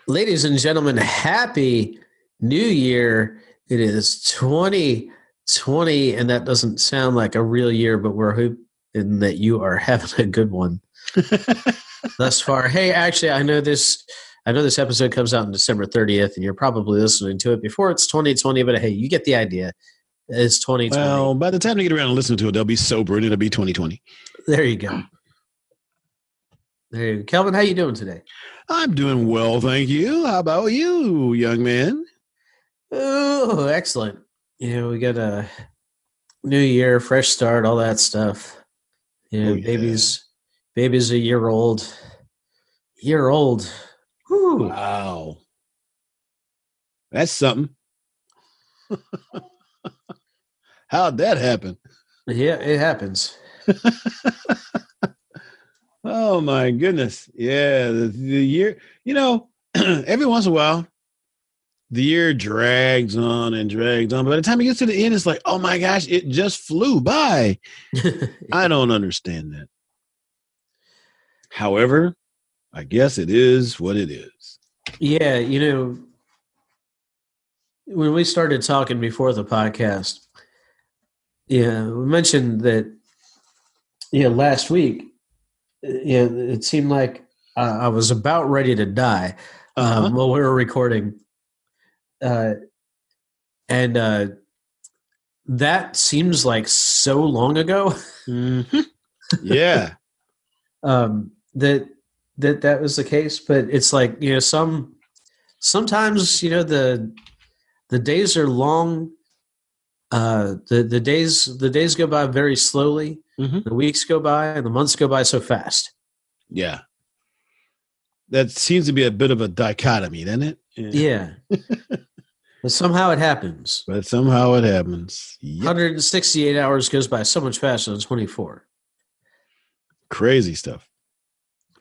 Ladies and gentlemen, happy New Year. It is 2020, and that doesn't sound like a real year, but we're hoping that you are having a good one thus far. Hey, actually, I know this episode comes out on December 30th, and you're probably listening to it before it's 2020, but hey, you get the idea. It's 2020. Well, by the time they get around and listen to it, they'll be sober, and it'll be 2020. There you go. There you go. Kelvin, how you doing today? I'm doing well, thank you. How about you, young man? Oh, excellent. We got a new year, fresh start, all that stuff. Baby's a year old. Woo. Wow. That's something. How'd that happen? Yeah, it happens. Oh, my goodness. Yeah, the year, every once in a while, the year drags on and drags on. But by the time it gets to the end, it's like, oh, my gosh, it just flew by. I don't understand that. However, I guess it is what it is. Yeah, when we started talking before the podcast, we mentioned that, last week, it seemed like I was about ready to die while we were recording. And that seems like so long ago. Mm-hmm. Yeah. That was the case, but it's like, sometimes, the days are long. The days go by very slowly. Mm-hmm. The weeks go by and the months go by so fast. Yeah. That seems to be a bit of a dichotomy, doesn't it? Yeah. But somehow it happens. Yep. 168 hours goes by so much faster than 24. Crazy stuff.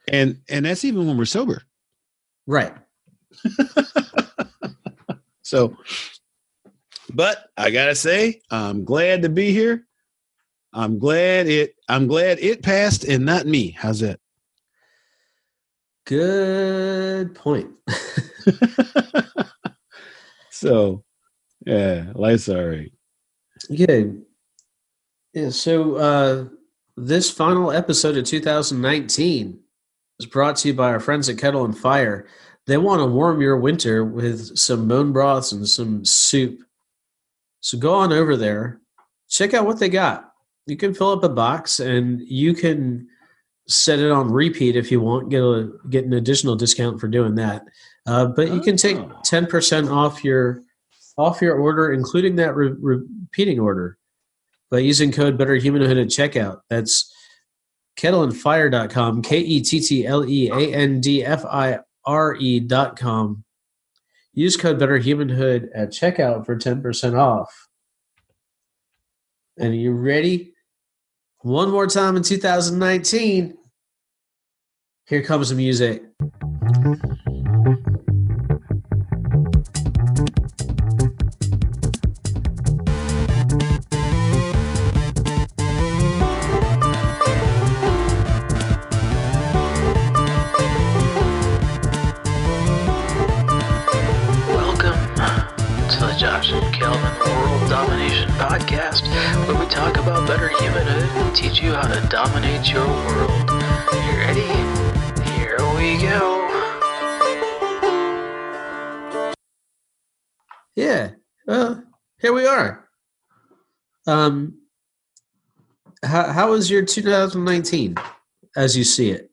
And that's even when we're sober. Right. So, but I gotta say, I'm glad to be here. I'm glad it passed and not me. How's that? Good point. So, yeah, life's all right. Yeah. So this final episode of 2019 is brought to you by our friends at Kettle and Fire. They want to warm your winter with some bone broths and some soup. So go on over there, check out what they got. You can fill up a box and you can set it on repeat if you want, get an additional discount for doing that. But you can take 10% off your order, including that repeating order, by using code BetterHumanhood at checkout. That's kettleandfire.com, kettleandfire.com. Use code BetterHumanhood at checkout for 10% off. And are you ready? One more time in 2019. Here comes the music. Podcast, where we talk about better humanhood and teach you how to dominate your world. You ready? Here we go. Yeah. Well, here we are. How was your 2019 as you see it?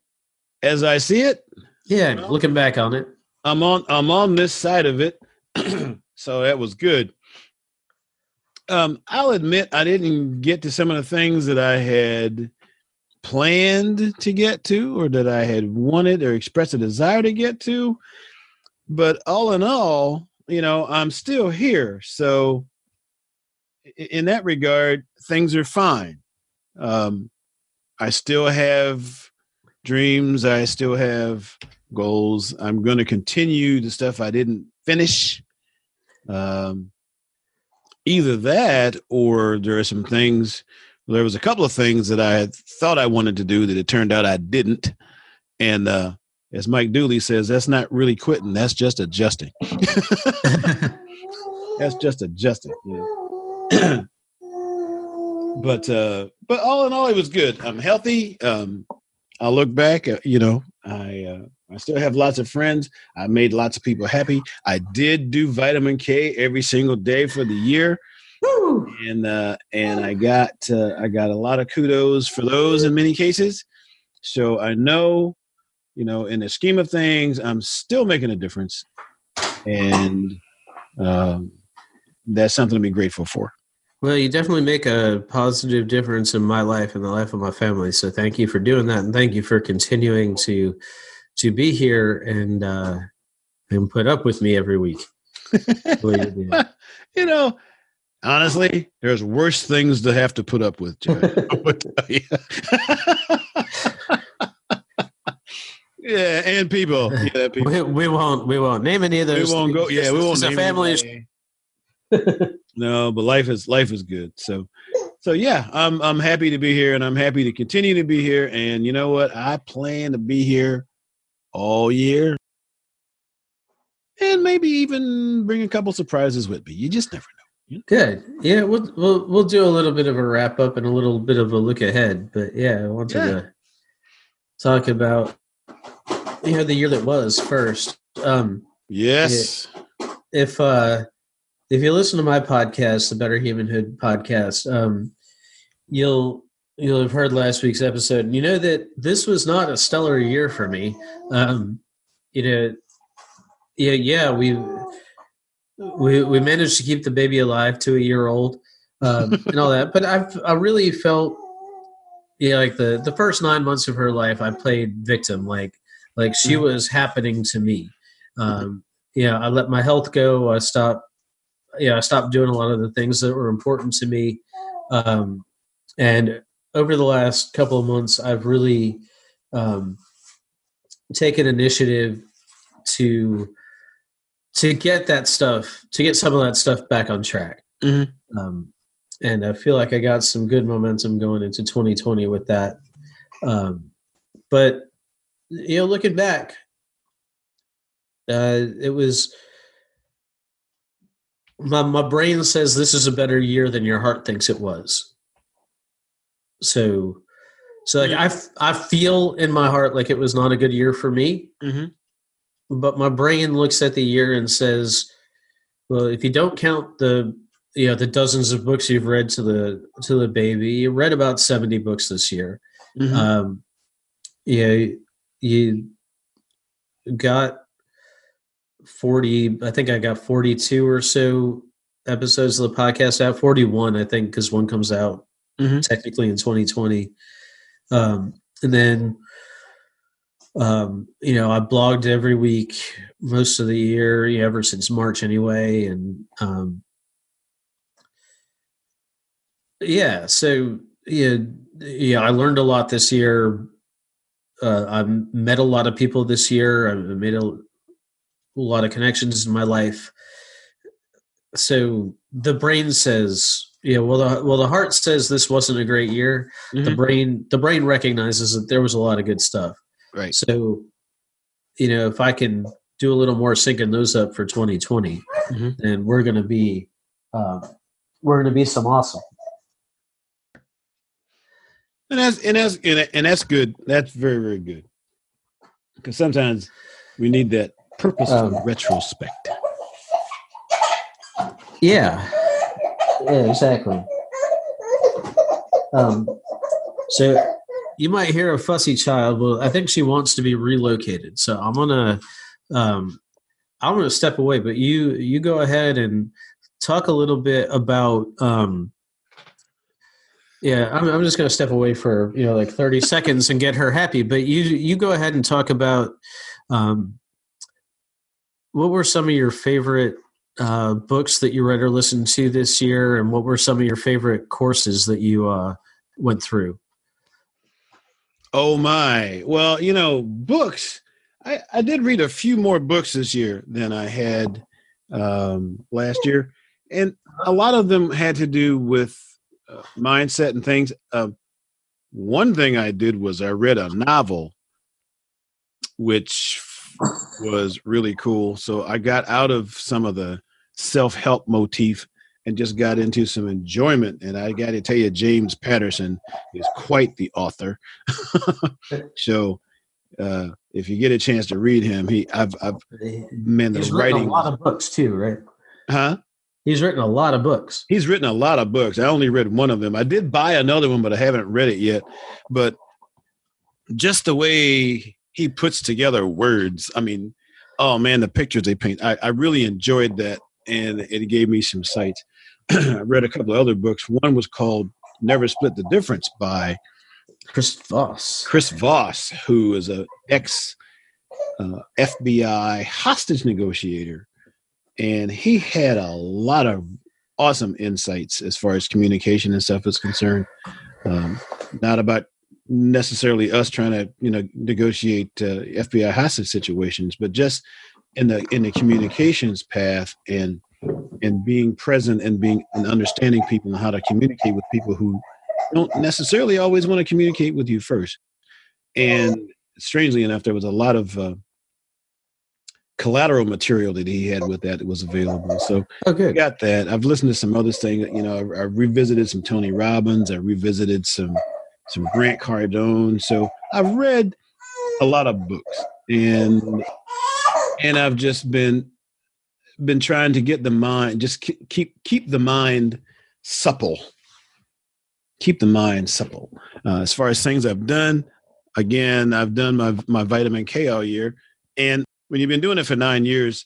As I see it? Yeah, looking back on it. I'm on this side of it. So that was good. I'll admit I didn't get to some of the things that I had planned to get to or that I had wanted or expressed a desire to get to. But all in all, I'm still here. So in that regard, things are fine. I still have dreams. I still have goals. I'm going to continue the stuff I didn't finish. Either that or there are some things, there was a couple of things that I thought I wanted to do that it turned out I didn't. And as Mike Dooley says, that's not really quitting. That's just adjusting. That's just adjusting. But all in all, it was good. I'm healthy. I look back, I still have lots of friends. I made lots of people happy. I did do vitamin K every single day for the year. Woo! And I got a lot of kudos for those in many cases. So I know, in the scheme of things, I'm still making a difference. And that's something to be grateful for. Well, you definitely make a positive difference in my life and the life of my family. So thank you for doing that. And thank you for continuing to be here and put up with me every week. Honestly, there's worse things to have to put up with, Joe. Yeah, and people. Yeah, people. We won't name any of those. We won't go. Yeah, we won't. Name family. No, but life is good. So yeah, I'm happy to be here, and I'm happy to continue to be here. And you know what? I plan to be here all year, and maybe even bring a couple surprises with me. You just never know. Good. Yeah, we'll do a little bit of a wrap up and a little bit of a look ahead. But yeah, I wanted to talk about the year that was first. Yes. If you listen to my podcast, the Better Humanhood podcast, you'll have heard last week's episode, and you know that this was not a stellar year for me. We managed to keep the baby alive to a year old, and all that. But I really felt, like the first 9 months of her life, I played victim, like she was happening to me. I let my health go. I stopped doing a lot of the things that were important to me. And over the last couple of months, I've really taken initiative to get some of that stuff back on track. Mm-hmm. And I feel like I got some good momentum going into 2020 with that. But looking back, it was, my brain says this is a better year than your heart thinks it was. So like I feel in my heart like it was not a good year for me. Mm-hmm. But my brain looks at the year and says, well, if you don't count the dozens of books you've read to the baby, you read about 70 books this year. Mm-hmm. You got 40, I think I got 42 or so episodes of the podcast out, 41, I think, because one comes out technically in 2020. And then, I blogged every week, most of the year, ever since March anyway. And, so I learned a lot this year. I met a lot of people this year. I made a lot of connections in my life. So the brain says, the heart says this wasn't a great year. Mm-hmm. The brain recognizes that there was a lot of good stuff. Right. So, if I can do a little more syncing those up for 2020, mm-hmm. then we're going to be some awesome. And that's good. That's very, very good. Because sometimes we need that purposeful retrospect. Yeah, exactly. So you might hear a fussy child. Well, I think she wants to be relocated. So I'm gonna step away. But you go ahead and talk a little bit about. I'm just gonna step away for 30 seconds and get her happy. But you go ahead and talk about what were some of your favorite books that you read or listened to this year, and what were some of your favorite courses that you went through? Oh my! Well, books. I did read a few more books this year than I had last year, and a lot of them had to do with mindset and things. One thing I did was I read a novel which was really cool. So I got out of some of the self-help motif and just got into some enjoyment. And I got to tell you, James Patterson is quite the author. So if you get a chance to read him, he's written a lot of books too, right? Huh? He's written a lot of books. He's written a lot of books. I only read one of them. I did buy another one, but I haven't read it yet. But just the way he puts together words, I mean, oh man, the pictures they paint. I really enjoyed that, and it gave me some sights. I read a couple of other books. One was called Never Split the Difference by Chris Voss. Chris Voss, who is an ex-FBI hostage negotiator. And he had a lot of awesome insights as far as communication and stuff is concerned. Not about necessarily us trying to, negotiate FBI hostage situations, but just in the communications path and being present and understanding people and how to communicate with people who don't necessarily always want to communicate with you first. And strangely enough, there was a lot of collateral material that he had with that was available. So I got that. I've listened to some other things. I revisited some Tony Robbins. I revisited some Grant Cardone. So I've read a lot of books, and I've just been trying to get the mind, just keep the mind supple. Keep the mind supple. As far as things I've done, again, I've done my vitamin K all year, and when you've been doing it for 9 years,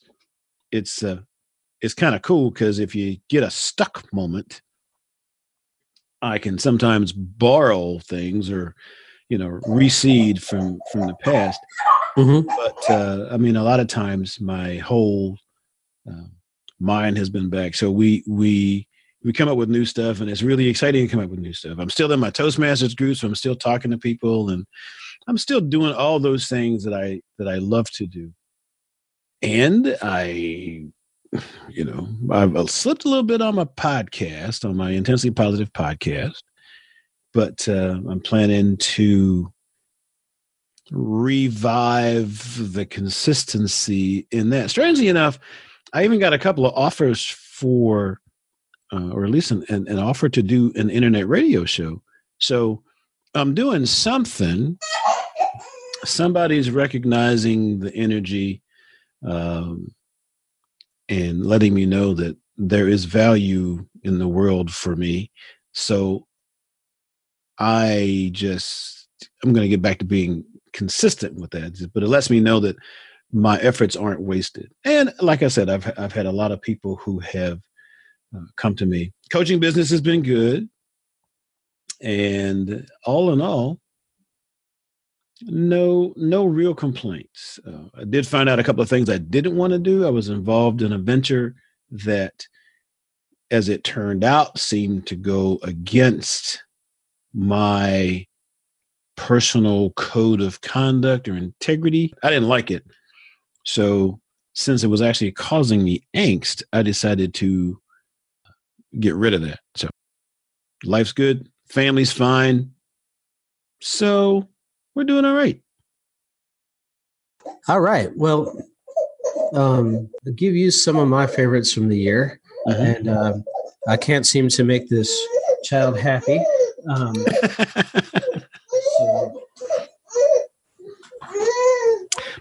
it's kind of cool because if you get a stuck moment, I can sometimes borrow things or, reseed from the past. Mm-hmm. But a lot of times my whole mind has been back. So we come up with new stuff, and it's really exciting to come up with new stuff. I'm still in my Toastmasters group, so I'm still talking to people, and I'm still doing all those things that I love to do. And I've slipped a little bit on my podcast, on my Intensely Positive podcast, but I'm planning to revive the consistency in that. Strangely enough, I even got a couple of offers for, or at least an offer to do an internet radio show. So I'm doing something. Somebody's recognizing the energy and letting me know that there is value in the world for me. So I'm going to get back to being consistent with that, but it lets me know that my efforts aren't wasted. And like I said, I've had a lot of people who have come to me. Coaching business has been good. And all in all, no real complaints. I did find out a couple of things I didn't want to do. I was involved in a venture that, as it turned out, seemed to go against my personal code of conduct or integrity. I didn't like it. So since it was actually causing me angst, I decided to get rid of that. So life's good. Family's fine. So we're doing all right. All right. Well, I'll give you some of my favorites from the year. And I can't seem to make this child happy.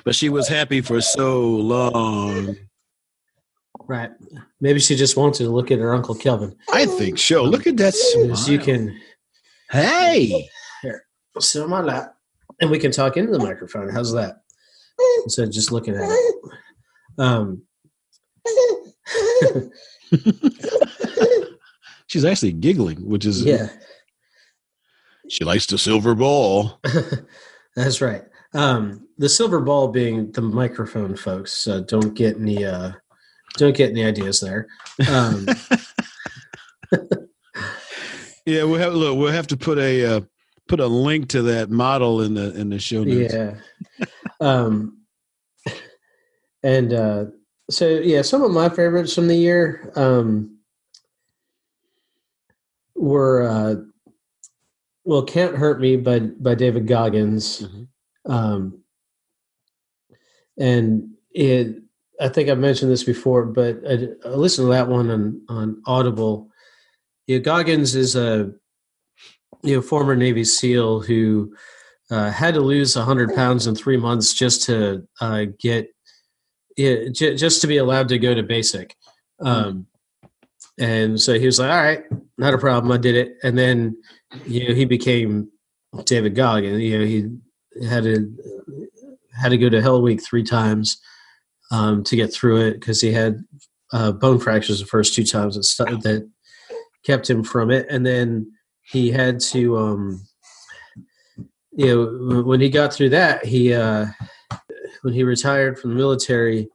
But she was happy for so long. Right. Maybe she just wanted to look at her Uncle Kelvin. I think so. Look at that smile. So you can... Hey! Here, sit on my lap, and we can talk into the microphone. How's that? Instead of just looking at it. She's actually giggling, which is... Yeah. She likes the silver ball. That's right. The silver ball being the microphone, folks. So don't get any ideas there. Yeah, we'll have to put a link to that model in the show notes. Yeah. So yeah, some of my favorites from the year were Can't Hurt Me by David Goggins. Mm-hmm. and I think I've mentioned this before, but I listened to that one on Audible. Goggins is a former Navy SEAL who had to lose 100 pounds in 3 months just to just to be allowed to go to basic. And so he was like, all right, not a problem. I did it. And then, he became David Goggins. He had to go to Hell Week 3 times to get through it because he had bone fractures the first 2 times that kept him from it. And then he had to, when he got through that, when he retired from the military,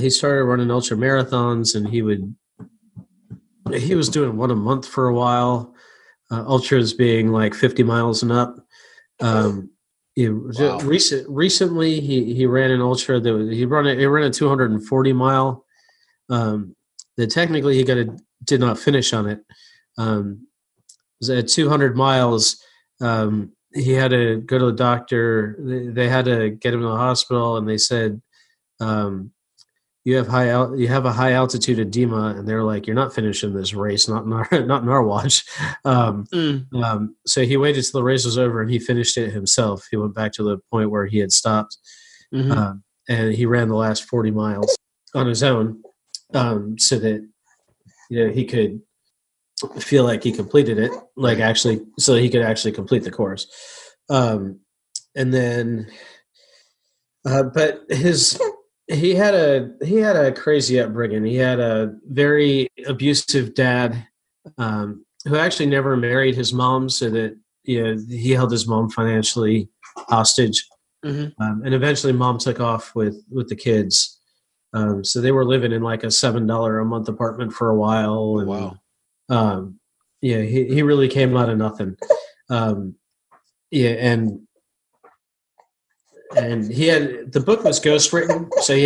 he started running ultra marathons, and he was doing one a month for a while. Ultras being like 50 miles and up. Wow. Recently, he ran an ultra that he ran a 240 mile. That technically he did not finish on it. It was at 200 miles. He had to go to the doctor. They had to get him to the hospital, and they said, you have a high altitude edema, and they're like, you're not finishing this race, not in our watch. So he waited till the race was over, and he finished it himself. He went back to the point where he had stopped, and he ran the last 40 miles on his own, so that he could feel like he completed it, so that he could actually complete the course. And then, but he had a crazy upbringing. He had a very abusive dad who actually never married his mom, so that he held his mom financially hostage. And eventually, mom took off with the kids. So they were living in like a $7 a month apartment for a while. And, wow. He really came out of nothing. And he had, the book was ghostwritten, so he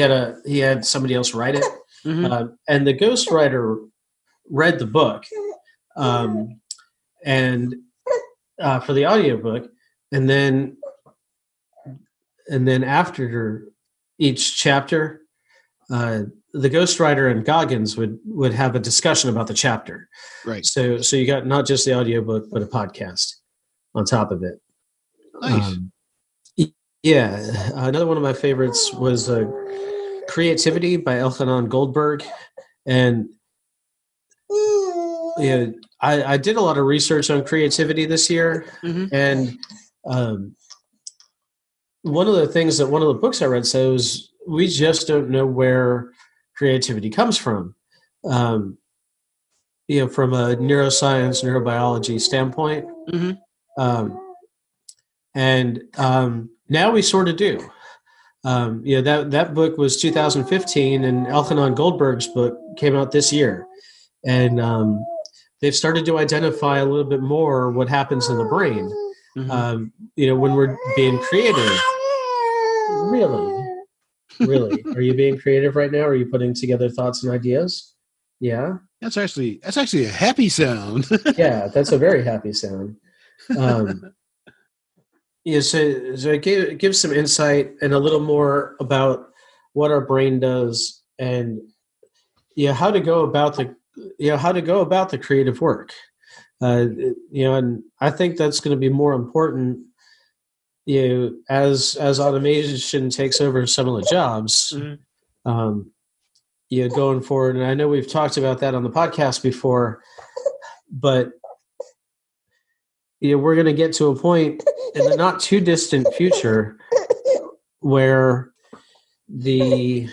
had somebody else write it. And the ghostwriter read the book, and for the audiobook, and then after each chapter, the ghostwriter and Goggins would have a discussion about the chapter. Right. So you got not just the audiobook, but a podcast on top of it. Nice. Another one of my favorites was Creativity by Elkhonon Goldberg. And I did a lot of research on creativity this year. And one of the books I read says we just don't know where creativity comes from. From a neuroscience, neurobiology standpoint. Now we sort of do. That book was 2015, and Elkhonon Goldberg's book came out this year. And they've started to identify a little bit more what happens in the brain, when we're being creative. Really? Are you being creative right now? Are you putting together thoughts and ideas? Yeah? That's actually a happy sound. Yeah, that's a very happy sound. So it gives some insight and a little more about what our brain does, and how to go about the creative work. And I think that's going to be more important. As automation takes over some of the jobs, going forward. And I know we've talked about that on the podcast before, but we're going to get to a point in the not too distant future where the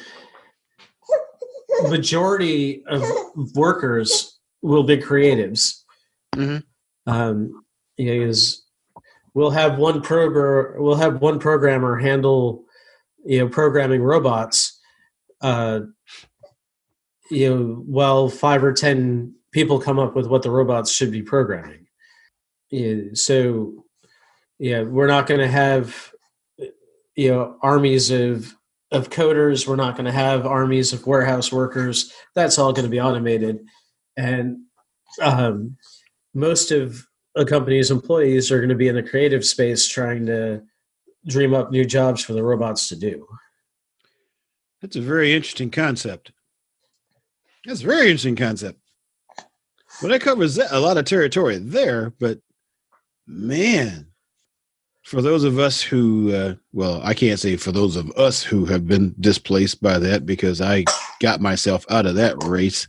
majority of workers will be creatives. We'll have one programmer handle, programming robots, while 5 or 10 people come up with what the robots should be programming. We're not going to have, armies of coders. We're not going to have armies of warehouse workers. That's all going to be automated. And most of a company's employees are going to be in the creative space trying to dream up new jobs for the robots to do. That's a very interesting concept. That's a very interesting concept. Well, that covers a lot of territory there, but man, for those of us who, well, I can't say for those of us who have been displaced by that because I got myself out of that race.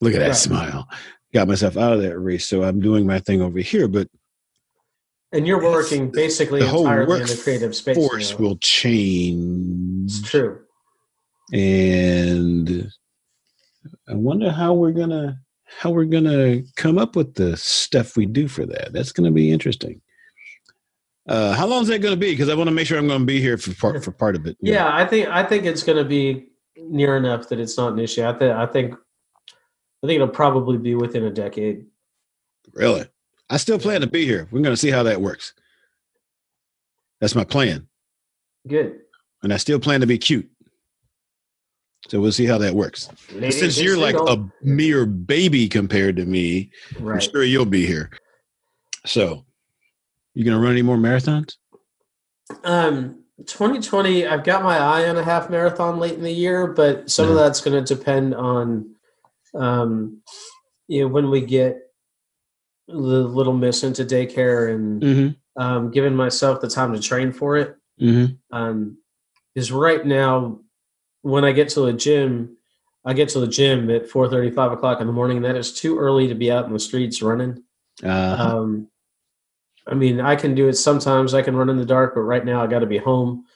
Look at that smile. Got myself out of that race, so I'm doing my thing over here. And you're working basically the whole entirely in the creative space. Force will change. It's true. And I wonder how we're gonna come up with the stuff we do for that. That's gonna be interesting. How long is that gonna be? Because I want to make sure I'm gonna be here for part of it. Yeah, I think it's gonna be near enough that it's not an issue. I think it'll probably be within a decade. Really? I still plan to be here. We're gonna see how that works. That's my plan. Good. And I still plan to be cute. So we'll see how that works. Since you're like a mere baby compared to me, right. I'm sure you'll be here. So, you gonna run any more marathons? 2020, I've got my eye on a half marathon late in the year, but some of that's going to depend on, when we get the little miss into daycare and giving myself the time to train for it. Because right now, when I get to the gym, at 4:30, 5 o'clock in the morning, and that is too early to be out in the streets running. I mean, I can do it sometimes. I can run in the dark, but right now I got to be home.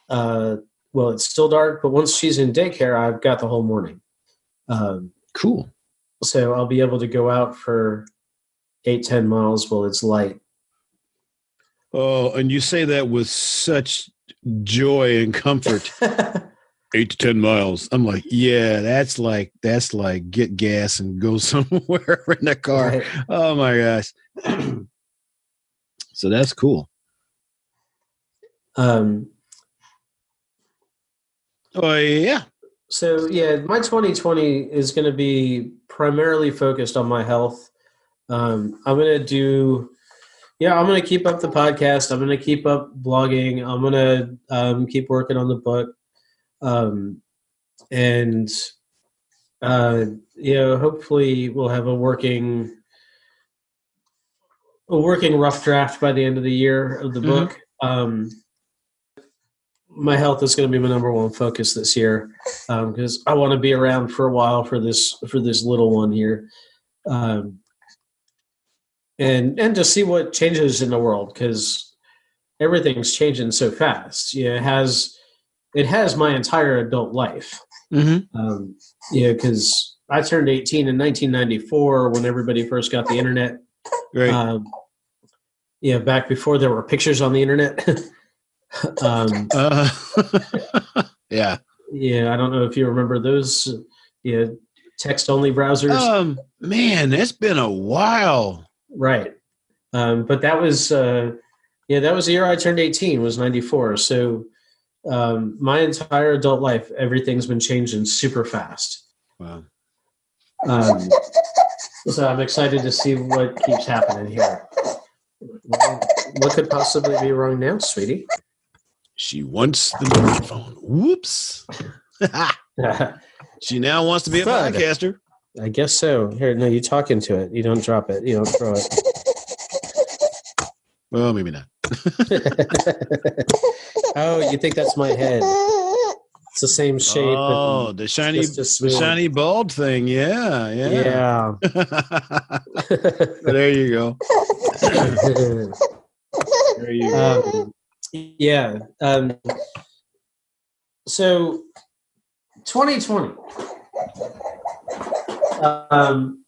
Well, it's still dark, but once she's in daycare, I've got the whole morning. Cool. So I'll be able to go out for 8-10 miles while it's light. Oh, and you say that with such joy and comfort. 8 to 10 miles. I'm like, yeah, that's like get gas and go somewhere in the car. Right. Oh my gosh. So that's cool. Oh yeah. So yeah, my 2020 is going to be primarily focused on my health. I'm going to keep up the podcast. I'm going to keep up blogging. I'm going to keep working on the book. Hopefully we'll have a working rough draft by the end of the year of the book. My health is going to be my number one focus this year because I want to be around for a while for this little one here, and to see what changes in the world because everything's changing so fast. Yeah, it has my entire adult life. Because I turned 18 in 1994 when everybody first got the internet. Right. Back before there were pictures on the internet. Yeah. Yeah, I don't know if you remember those. Text-only browsers. Man, that's been a while. Right. But that was that was the year I turned 18. Was 94. So. My entire adult life, everything's been changing super fast. Wow. So I'm excited to see what keeps happening here. What could possibly be wrong now, sweetie? She wants the microphone. Whoops. She now wants to be a podcaster. I guess so. Here, no, you talk into it. You don't drop it. You don't throw it. Well, maybe not. Oh, you think that's my head? It's the same shape. Oh, the shiny bald thing. Yeah. There you go. There you go. Yeah. So 2020.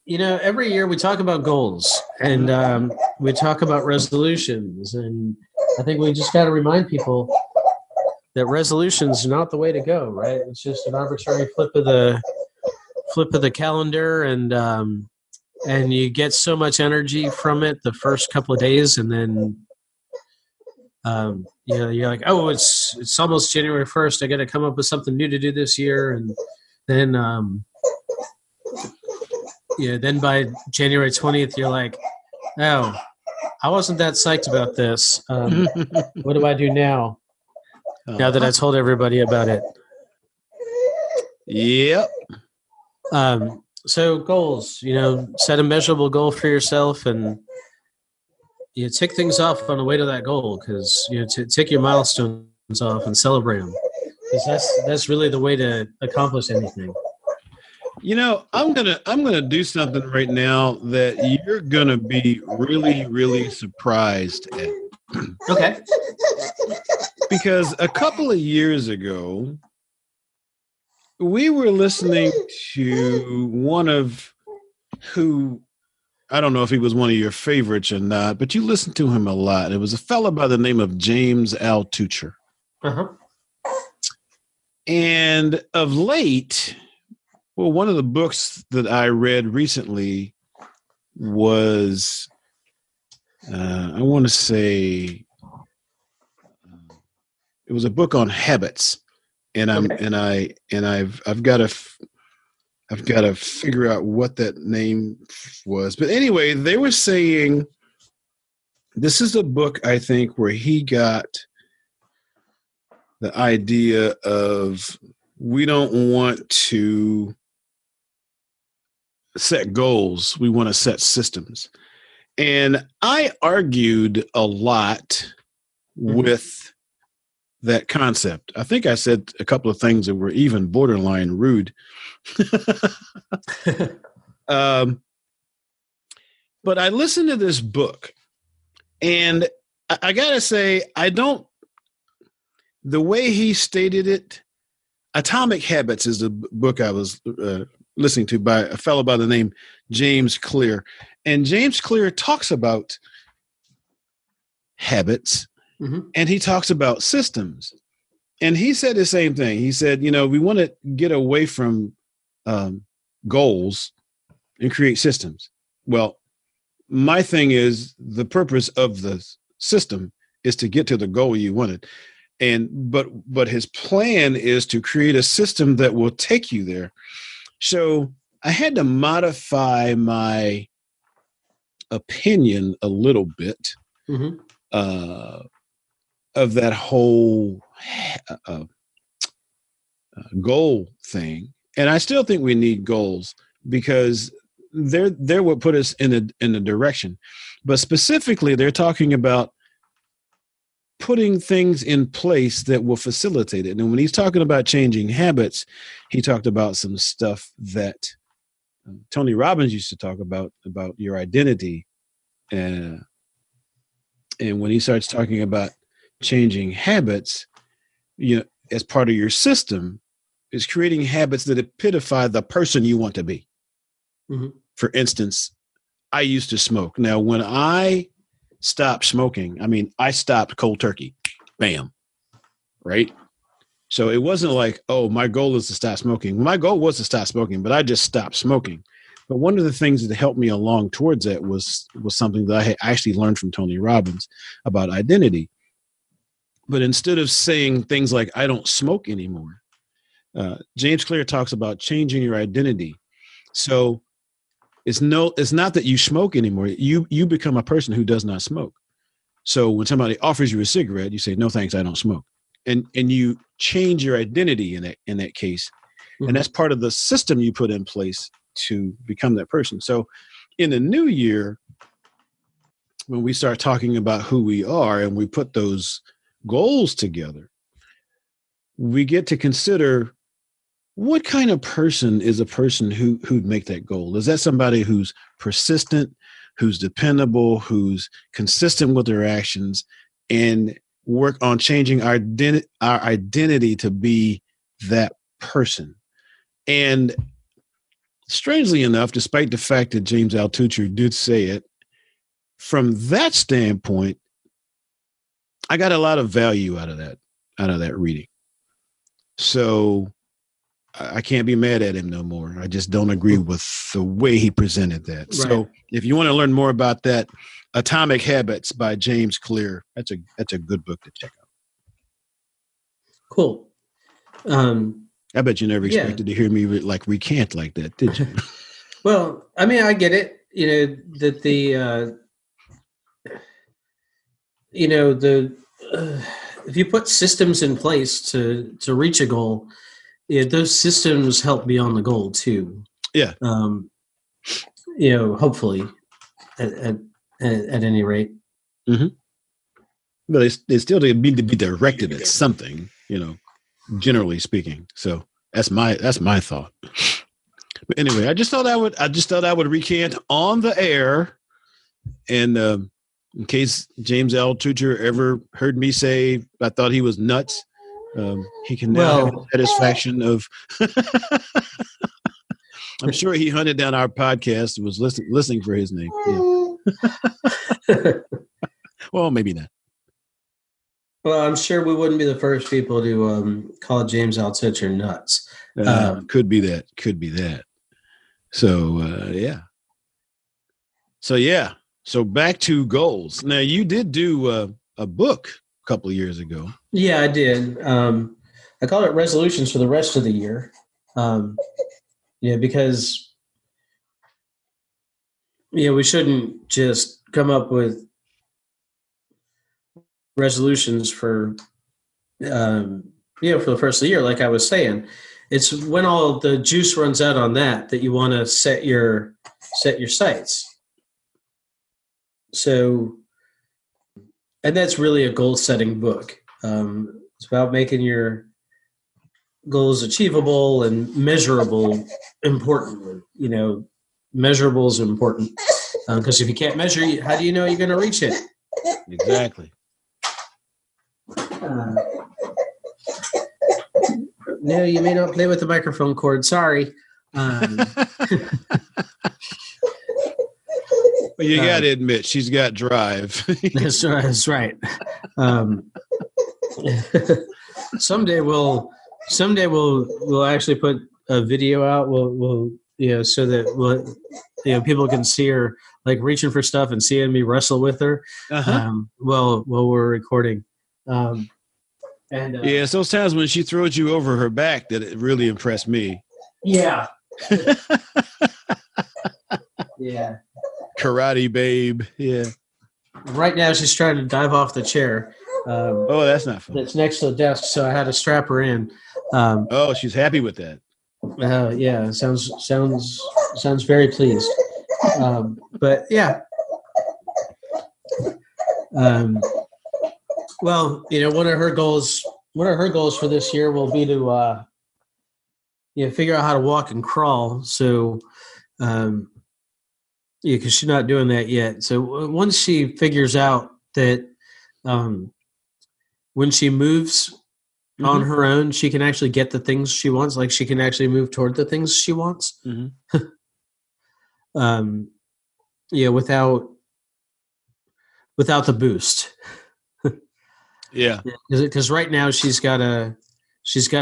Every year we talk about goals and we talk about resolutions, and I think we just got to remind people that resolutions are not the way to go, right? It's just an arbitrary flip of the calendar, and you get so much energy from it the first couple of days, and then you're like, oh, it's almost January 1st. I got to come up with something new to do this year, and then then by January 20th, you're like, oh, I wasn't that psyched about this. What do I do now? Now that I told everybody about it. Yep. So goals, set a measurable goal for yourself and tick things off on the way to that goal, because to tick your milestones off and celebrate them, because that's really the way to accomplish anything. I'm gonna do something right now that you're gonna be really, really surprised at. Okay. Because a couple of years ago, we were listening to one of who, I don't know if he was one of your favorites or not, but you listened to him a lot. It was a fellow by the name of James Altucher. Uh-huh. And of late, well, one of the books that I read recently was, I want to say, it was a book on habits, and I've got to figure out what that name was. But anyway, they were saying this is a book, I think, where he got the idea of we don't want to set goals, we want to set systems. And I argued a lot with that concept. I think I said a couple of things that were even borderline rude. But I listened to this book, and I gotta say, the way he stated it, Atomic Habits is the book I was listening to by a fellow by the name James Clear. And James Clear talks about habits, and he talks about systems. And he said the same thing. He said, we want to get away from goals and create systems. Well, my thing is the purpose of the system is to get to the goal you wanted. But his plan is to create a system that will take you there. So I had to modify my opinion a little bit of that whole goal thing. And I still think we need goals because they're what put us in a direction. But specifically, they're talking about putting things in place that will facilitate it. And when he's talking about changing habits, he talked about some stuff that Tony Robbins used to talk about your identity. And when he starts talking about changing habits, as part of your system, is creating habits that epitomize the person you want to be. For instance, I used to smoke. Now, when I stopped smoking, I stopped cold turkey. Bam. Right? So it wasn't like, oh, my goal is to stop smoking. My goal was to stop smoking, but I just stopped smoking. But one of the things that helped me along towards that was something that I had actually learned from Tony Robbins about identity. But instead of saying things like, I don't smoke anymore, James Clear talks about changing your identity. So it's not that you smoke anymore. You become a person who does not smoke. So when somebody offers you a cigarette, you say, no, thanks, I don't smoke. And you change your identity in that case. And that's part of the system you put in place to become that person. So in the new year, when we start talking about who we are and we put those goals together, we get to consider what kind of person is a person who'd make that goal. Is that somebody who's persistent, who's dependable, who's consistent with their actions, and work on changing our identity to be that person? And strangely enough, despite the fact that James Altucher did say it, from that standpoint, I got a lot of value out of that reading. So I can't be mad at him no more. I just don't agree with the way he presented that. Right. So if you want to learn more about that, Atomic Habits by James Clear, that's a good book to check out. Cool. I bet you never expected to hear me recant like that, did you? Well, I get it. That if you put systems in place to reach a goal, those systems help me on the goal too. Yeah. Hopefully at any rate. Mm-hmm. But they still need to be directed at something, generally speaking. So that's my thought. But anyway, I just thought I would recant on the air, and in case James Altucher ever heard me say I thought he was nuts, he can now have the satisfaction of. I'm sure he hunted down our podcast and was listening for his name. Yeah. Well, maybe not. Well, I'm sure we wouldn't be the first people to call James Altucher nuts. Could be that. So, yeah. So back to goals. Now, you did do a book a couple of years ago. Yeah, I did. I called it Resolutions for the Rest of the Year. Because we shouldn't just come up with resolutions for the first of the year, like I was saying. It's when all the juice runs out on that you want to set your sights. So, and that's really a goal-setting book. It's about making your goals achievable and measurable. Importantly, measurable is important because if you can't measure, how do you know you're going to reach it? Exactly. No, you may not play with the microphone cord. Sorry. Well, you got to admit, she's got drive. That's right. Someday we'll actually put a video out. We'll so that people can see her like reaching for stuff and seeing me wrestle with her. While we're recording. It's those times when she throws you over her back that it really impressed me. Yeah. Yeah. Karate babe. Yeah. Right now she's trying to dive off the chair. That's not fun. It's next to the desk, so I had to strap her in. She's happy with that. Yeah, sounds very pleased. But yeah. Well, one of her goals for this year will be to figure out how to walk and crawl. So because she's not doing that yet. So once she figures out that when she moves on her own, she can actually get the things she wants. Like she can actually move toward the things she wants. Without the boost. Yeah. Because right now she's got to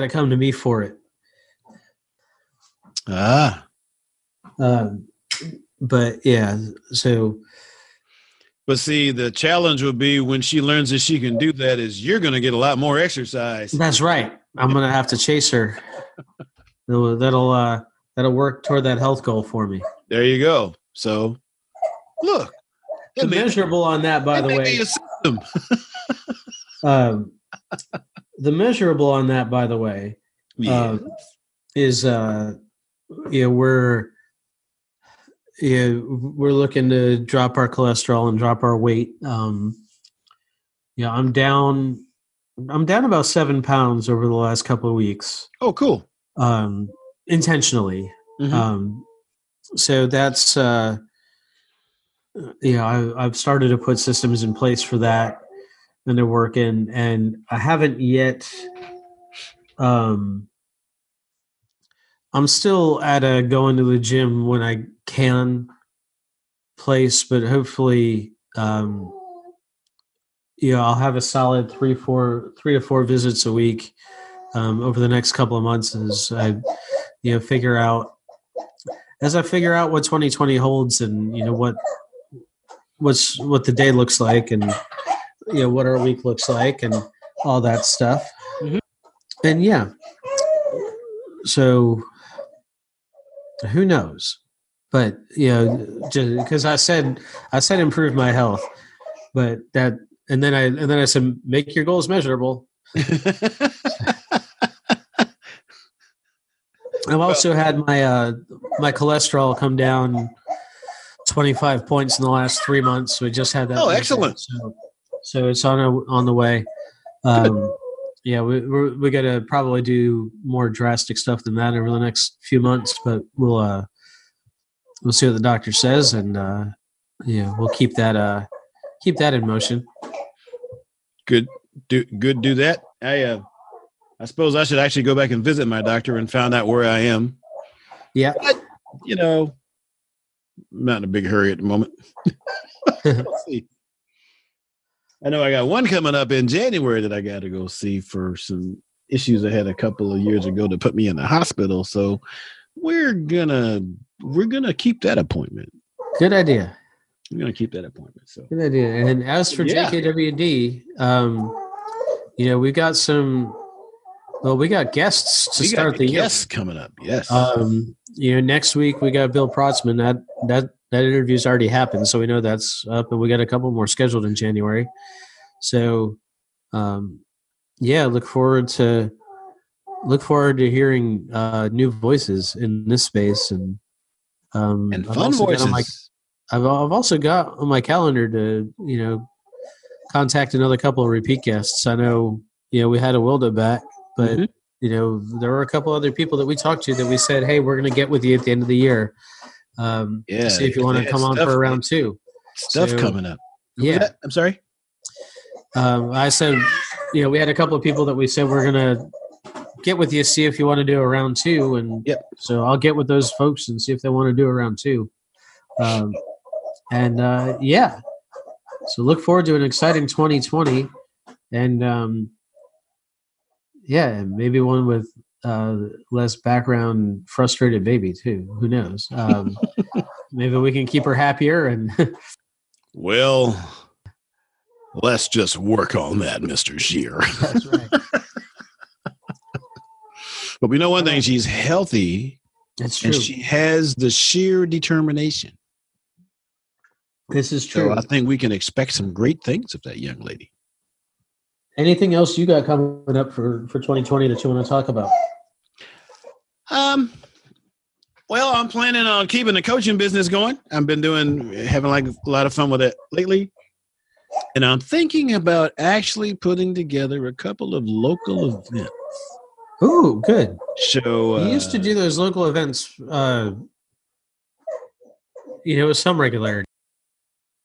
come to me for it. But yeah, so. But see, the challenge will be when she learns that she can do that is you're going to get a lot more exercise. That's right. I'm going to have to chase her. That'll work toward that health goal for me. There you go. So, look. The measurable on that, by the way. The measurable on that, by the way, is we're looking to drop our cholesterol and drop our weight. I'm down about 7 pounds over the last couple of weeks. Oh, cool. Intentionally. So that's I've started to put systems in place for that, and they're working. And I haven't yet. I'm still at a going to the gym when I can place, but hopefully, I'll have a solid 3 to 4 visits a week over the next couple of months as I, figure out what 2020 holds and what the day looks like and what our week looks like and all that stuff. And so who knows? But just because I said improve my health, but that and then I said make your goals measurable. I've also had my my cholesterol come down 25 points in the last 3 months. We just had that. Oh, excellent. So it's on the way. Yeah, we got to probably do more drastic stuff than that over the next few months, but we'll see what the doctor says, and we'll keep that in motion. Good. Do that. I suppose I should actually go back and visit my doctor and find out where I am. Yeah. But, I'm not in a big hurry at the moment. Let's see. I know I got one coming up in January that I got to go see for some issues I had a couple of years ago that put me in the hospital. So we're gonna keep that appointment. Good idea. We're gonna keep that appointment. So good idea. And as for JKWD, we've got some. Well, we got guests to start the year. Guests coming up. Yes. Next week we got Bill Protzman. That interview's already happened, so we know that's up, and we got a couple more scheduled in January. So, look forward to hearing new voices in this space and fun voices. I've also got on my calendar to contact another couple of repeat guests. I know we had a Wilda back, but there were a couple other people that we talked to that we said, hey, we're going to get with you at the end of the year. See if you want to come on for a round 2. Stuff coming up. I'm sorry. I said, we had a couple of people that we said we're going to get with you, see if you want to do a round 2. And so I'll get with those folks and see if they want to do a round 2. So look forward to an exciting 2020 and maybe one with less background frustrated baby too. Who knows? Maybe we can keep her happier and well, let's just work on that, Mr. Shear. That's right. But we know one thing, she's healthy. That's true. And she has the sheer determination. This is true. So I think we can expect some great things of that young lady. Anything else you got coming up for 2020 that you want to talk about? Well, I'm planning on keeping the coaching business going. I've been having like a lot of fun with it lately. And I'm thinking about actually putting together a couple of local events. Ooh, good. So you used to do those local events, with some regularity.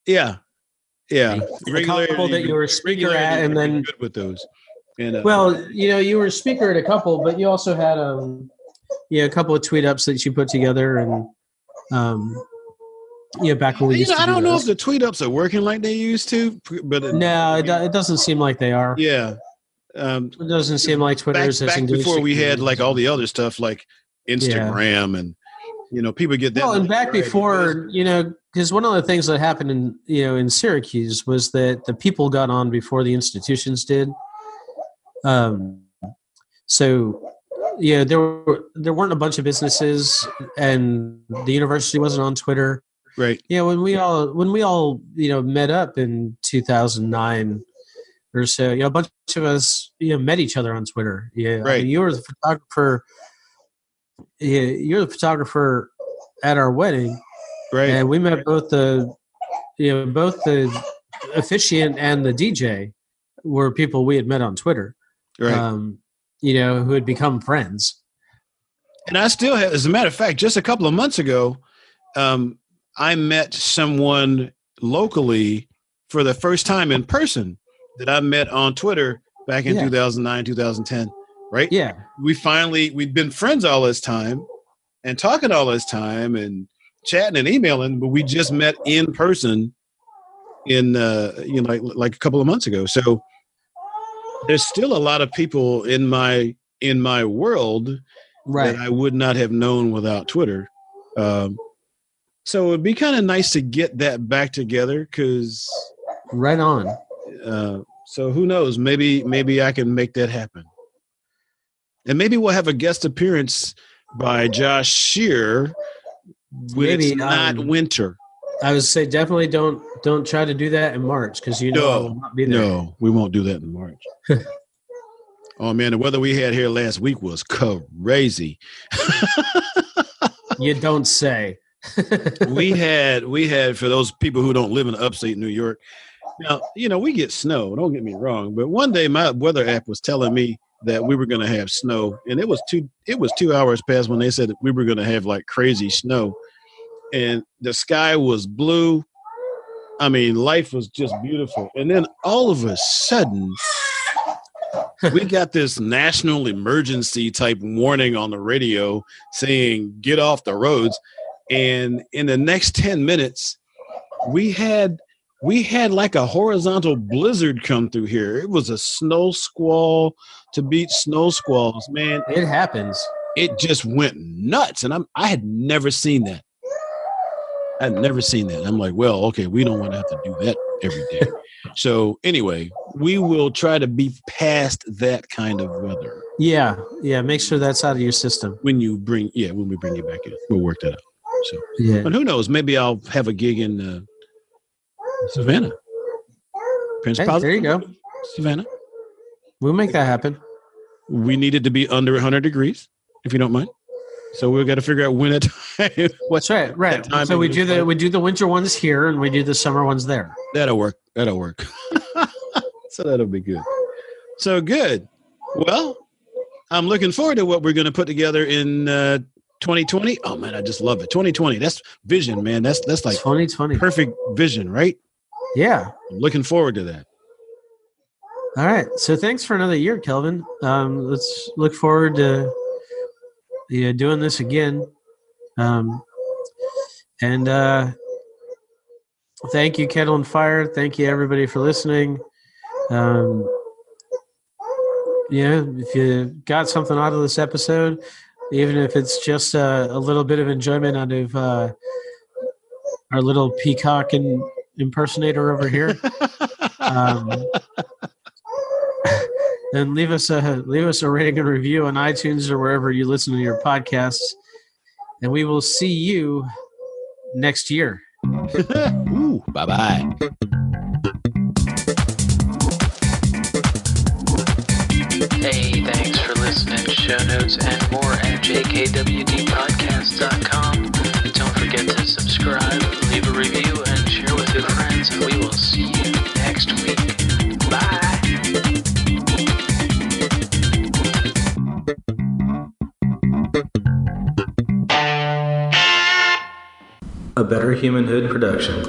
Yeah. A couple that you were a speaker at, and then good with those. And you were a speaker at a couple, but you also had a couple of tweet ups that you put together, and back when we used to I don't know those. if the tweet ups are working like they used to, but it doesn't seem like they are. Yeah. It doesn't seem like Twitter is back before we had like all the other stuff like Instagram and people get that. Well, and back before, because one of the things that happened in Syracuse was that the people got on before the institutions did. So there weren't a bunch of businesses, and the university wasn't on Twitter. Right. When we all met up in 2009 or so, a bunch of us met each other on Twitter. Yeah. Right. I mean, you were the photographer. You're the photographer at our wedding, right? And we met both the officiant and the DJ were people we had met on Twitter, right? Who had become friends. And I still have, as a matter of fact, just a couple of months ago, I met someone locally for the first time in person that I met on Twitter back in 2009, 2010. Right? Yeah. We'd been friends all this time and talking all this time and chatting and emailing, but we just met in person in like a couple of months ago. So there's still a lot of people in my world that I would not have known without Twitter. So it'd be kind of nice to get that back together because right on. So who knows? Maybe I can make that happen. And maybe we'll have a guest appearance by Josh Shear when it's not winter. I would say definitely don't try to do that in March because I will not be there. No, we won't do that in March. Oh man, the weather we had here last week was crazy. You don't say. we had for those people who don't live in upstate New York. Now, we get snow, don't get me wrong, but one day my weather app was telling me that we were going to have snow, and it was 2 hours past when they said that we were going to have like crazy snow, and the sky was blue. I mean, life was just beautiful. And then all of a sudden we got this national emergency type warning on the radio saying, get off the roads. And in the next 10 minutes, we had like a horizontal blizzard come through here. It was a snow squall to beat snow squalls, man. It happens. It just went nuts. And I had never seen that. I'd never seen that. I'm like, well, okay, we don't want to have to do that every day. So anyway, we will try to be past that kind of weather. Yeah. Make sure that's out of your system. When we bring you back in, we'll work that out. So, yeah. But who knows? Maybe I'll have a gig in Savannah. Hey, there you go. Savannah. We'll make that happen. We need it to be under 100 degrees, if you don't mind. So we've got to figure out when it. What's right? So we do the winter ones here, and we do the summer ones there. That'll work. So that'll be good. So good. Well, I'm looking forward to what we're going to put together in 2020. Oh man, I just love it. 2020. That's vision, man. That's like 2020. Perfect vision, right? Yeah. I'm looking forward to that. All right. So thanks for another year, Kelvin. Let's look forward to doing this again. Thank you, Kettle and Fire. Thank you, everybody, for listening. If you got something out of this episode, even if it's just a little bit of enjoyment out of our little peacock impersonator over here, then leave us a rating and review on iTunes or wherever you listen to your podcasts, and we will see you next year. Ooh, bye-bye. Hey, thanks for listening. Show notes and more at jkwdpodcast.com. Don't forget to subscribe, leave a review, and share with your friends, and we will see you next week. Bye! A Better Humanhood production.